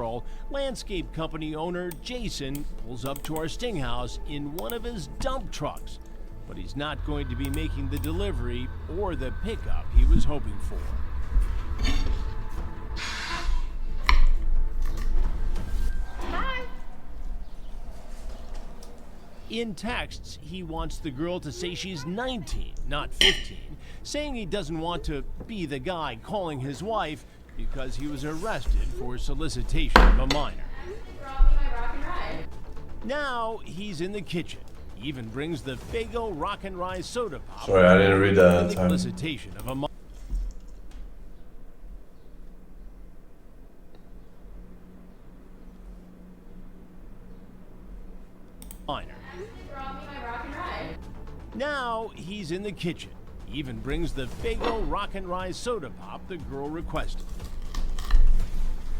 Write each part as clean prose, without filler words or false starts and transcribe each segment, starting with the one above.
April, landscape company owner Jason pulls up to our sting house in one of his dump trucks. But he's not going to be making the delivery or the pickup he was hoping for. Hi. In texts, he wants the girl to say she's 19, not 15, saying he doesn't want to be the guy calling his wife because he was arrested for solicitation of a minor. Brought me my rock and ride. Now he's in the kitchen. He even brings the Faygo Rock and Rye soda pop. Sorry, I didn't read that in the time. solicitation of a minor. Brought me my rock and ride. Now he's in the kitchen. He even brings the Faygo Rock and Rye soda pop the girl requested.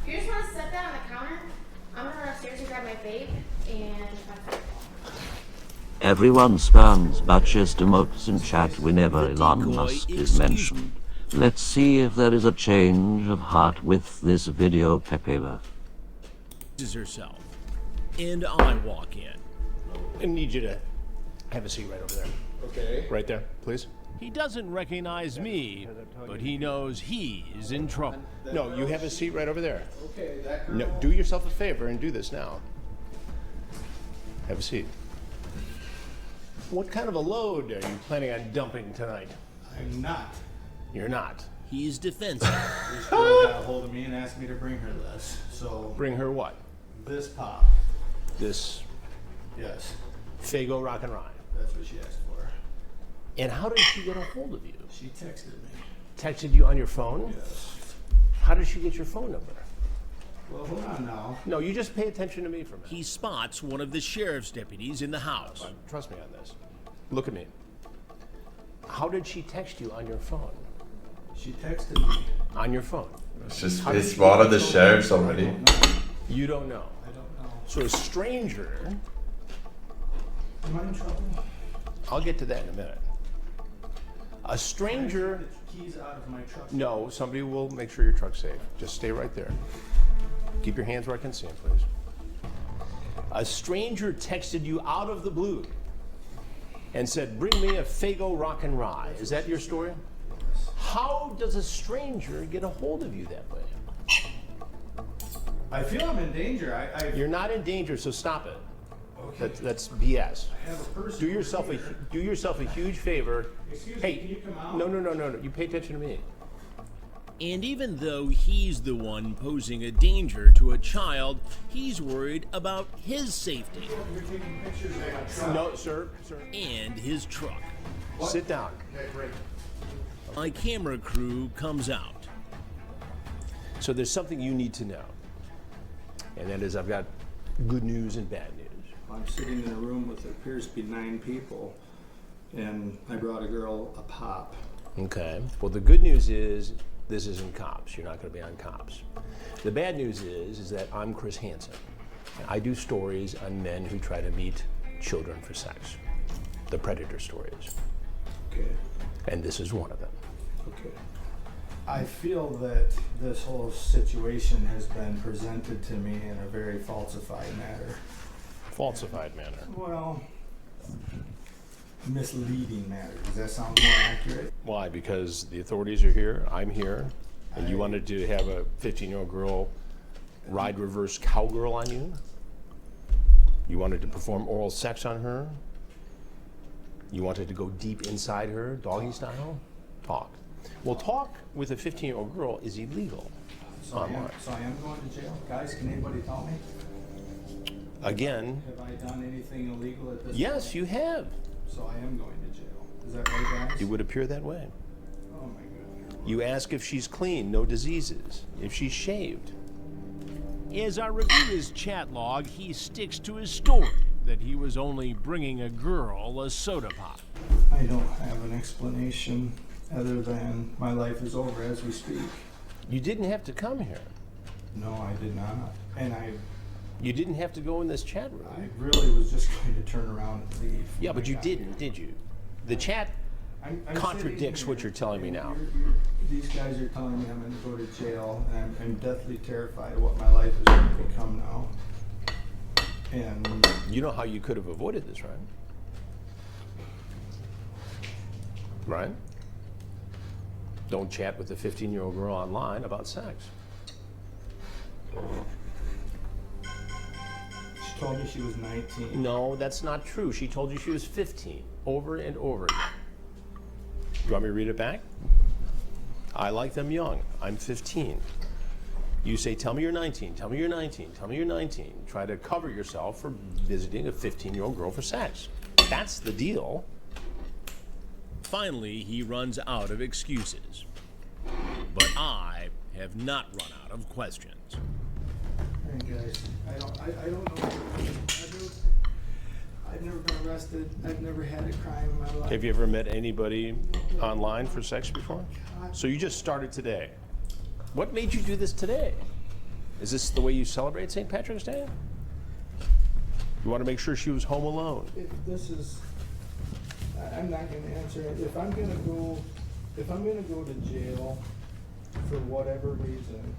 You just want to set that on the counter? I'm gonna run upstairs and grab my vape and my phone. Everyone spams matches emotes in chat whenever Elon Musk is mentioned. Let's see if there is a change of heart with this video, Pepela. Herself. And I walk in. I need you to have a seat right over there. Okay. Right there, please. He doesn't recognize me, but he knows he's in trouble. No, you have a seat right over there. Okay, that girl. No, do yourself a favor and do this now. Have a seat. What kind of a load are you planning on dumping tonight? I'm not. You're not. He's defensive. This girl got a hold of me and asked me to bring her this. So, Bring her what? this pop. This Yes, Faygo Rock and Rye. that's what she asked for. And how did she get a hold of you? She texted me. Texted you on your phone? Yes. How did she get your phone number? Well, hold on now. No, you just pay attention to me for a minute. He spots one of the sheriff's deputies in the house. Trust me on this. Look at me. How did she text you on your phone? She texted me. On your phone? It's one of the sheriffs already. You don't know. I don't know. So a stranger, Am I in trouble? I'll get to that in a minute. A stranger, Can I take the keys out of my truck. no, somebody will make sure your truck's safe. Just stay right there. Keep your hands where I can see them, please. A stranger texted you out of the blue and said, bring me a Faygo Rock and Rye. Is that your story? How does a stranger get a hold of you that way? I feel I'm in danger. You're not in danger, so stop it. Okay. That's BS. I have a person. Do yourself a huge favor. Excuse me, Hey, can you come out? no. You pay attention to me. And even though he's the one posing a danger to a child, he's worried about his safety You're taking pictures of my truck. No, sir. and his truck. Sit down. Okay, great. My camera crew comes out. So there's something you need to know. And that is I've got good news and bad news. I'm sitting in a room with what appears to be 9 people, and I brought a girl a pop. Okay. Well, the good news is this isn't cops. You're not going to be on cops. The bad news is that I'm Chris Hansen. And I do stories on men who try to meet children for sex. The predator stories. Okay. And this is one of them. Okay. I feel that this whole situation has been presented to me in a very falsified manner. Falsified manner. Well, misleading manner. Does that sound more accurate? Why? Because the authorities are here, I'm here, and you wanted to have a 15-year-old girl ride reverse cowgirl on you? You wanted to perform oral sex on her? You wanted to go deep inside her, doggy style? Talk. Well, talk with a 15-year-old girl is illegal. So I am going to jail? Guys, can anybody tell me? Again, Have I done anything illegal at this yes, point? you have. So I am going to jail. Is that right, guys? It would appear that way. Oh my goodness. You ask if she's clean, no diseases, if she's shaved. As I review his chat log, he sticks to his story that he was only bringing a girl a soda pop. I don't have an explanation other than my life is over as we speak. You didn't have to come here. No, I did not. And You didn't have to go in this chat room. I really was just going to turn around and leave. Yeah, when but I you got didn't, did you? The chat here. I'm contradicts sitting what here, you're telling me and now. these guys are telling me I'm gonna go to jail, and I'm deathly terrified of what my life is gonna become now. And You know how you could have avoided this, right? Right? Don't chat with a 15-year-old girl online about sex. she told me she was 19. No, that's not true. She told you she was 15, over and over again. You want me to read it back? I like them young. I'm 15. You say, tell me you're 19, tell me you're 19, tell me you're 19. Try to cover yourself for visiting a 15-year-old girl for sex. That's the deal. Finally, he runs out of excuses. But I have not run out of questions. Hey guys, I don't know. I've never been arrested. I've never had a crime in my life. Have you ever met anybody online for sex before? So you just started today. What made you do this today? Is this the way you celebrate St. Patrick's Day? You want to make sure she was home alone. If this is, I'm not going to answer it. If I'm going to go to jail for whatever reason,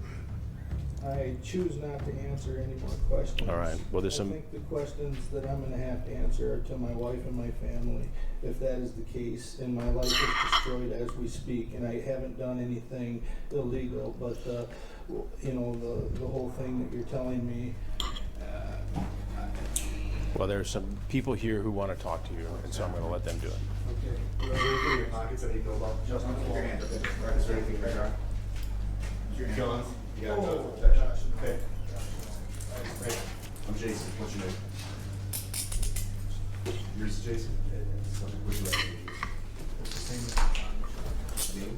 I choose not to answer any more questions. All right. Well, there's I some. think the questions that I'm going to have to answer are to my wife and my family, if that is the case. And my life is destroyed as we speak, and I haven't done anything illegal. But you know, the whole thing that you're telling me. Well, there's some people here who want to talk to you, and so I'm going to let them do it. Okay. You have anything in your pockets that you know about? Just keep your hand up. Is there anything there? John, you got no protection. Okay. Hey, I'm Jason. What's your name? Yours is Jason? What's your last name? What's the same name?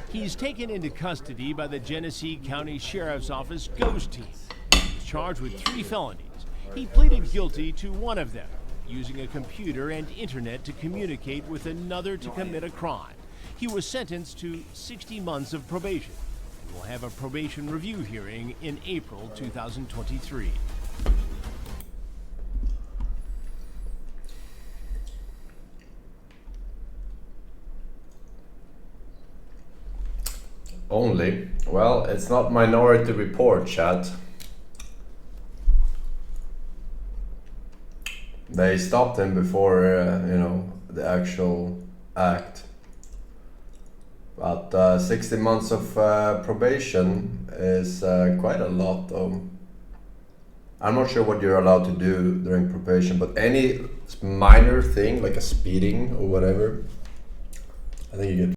He's taken into custody by the Genesee County Sheriff's Office Ghost Team. He's charged with 3 felonies. He pleaded guilty to one of them, using a computer and internet to communicate with another to commit a crime. He was sentenced to 60 months of probation and will have a probation review hearing in April 2023. Only? Well, it's not Minority Report, chat. They stopped him before, you know, the actual act. But 60 months of probation is quite a lot, though. I'm not sure what you're allowed to do during probation, but any minor thing, like a speeding or whatever, I think you get